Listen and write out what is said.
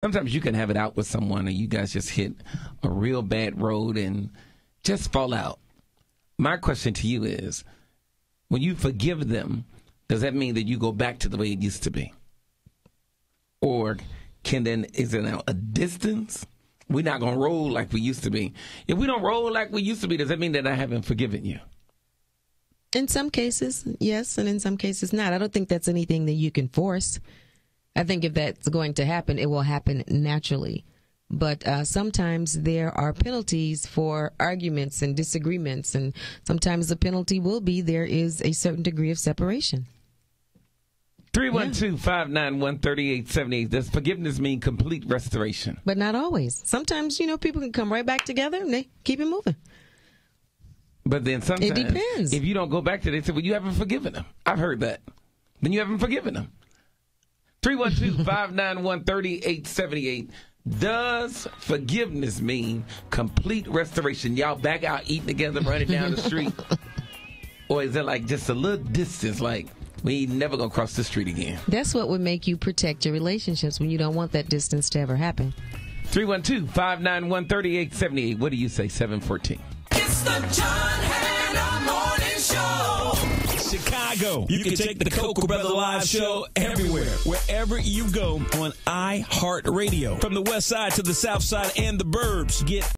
Sometimes you can have it out with someone and you guys just hit a real bad road and just fall out. My question to you is, when you forgive them, does that mean that you go back to the way it used to be? Or is there now a distance? We're not going to roll like we used to be. If we don't roll like we used to be, does that mean that I haven't forgiven you? In some cases, yes, and in some cases not. I don't think that's anything that you can force. I think if that's going to happen, it will happen naturally. But sometimes there are penalties for arguments and disagreements, and sometimes the penalty will be there is a certain degree of separation. 312-591-3878. Does forgiveness mean complete restoration? But not always. Sometimes, people can come right back together and they keep it moving. But then sometimes, it depends. If you don't go back to it, they say, well, you haven't forgiven them. I've heard that. Then you haven't forgiven them. 312-591-3878. Does forgiveness mean complete restoration? Y'all back out eating together, running down the street? Or is it like just a little distance, like we ain't never going to cross the street again? That's what would make you protect your relationships when you don't want that distance to ever happen. 312-591-3878. What do you say, 714? It's the John Hanna Morning Show. Chicago. You can take the Cocoa Brother Live show everywhere, wherever you go on iHeartRadio. From the west side to the south side and the burbs. Get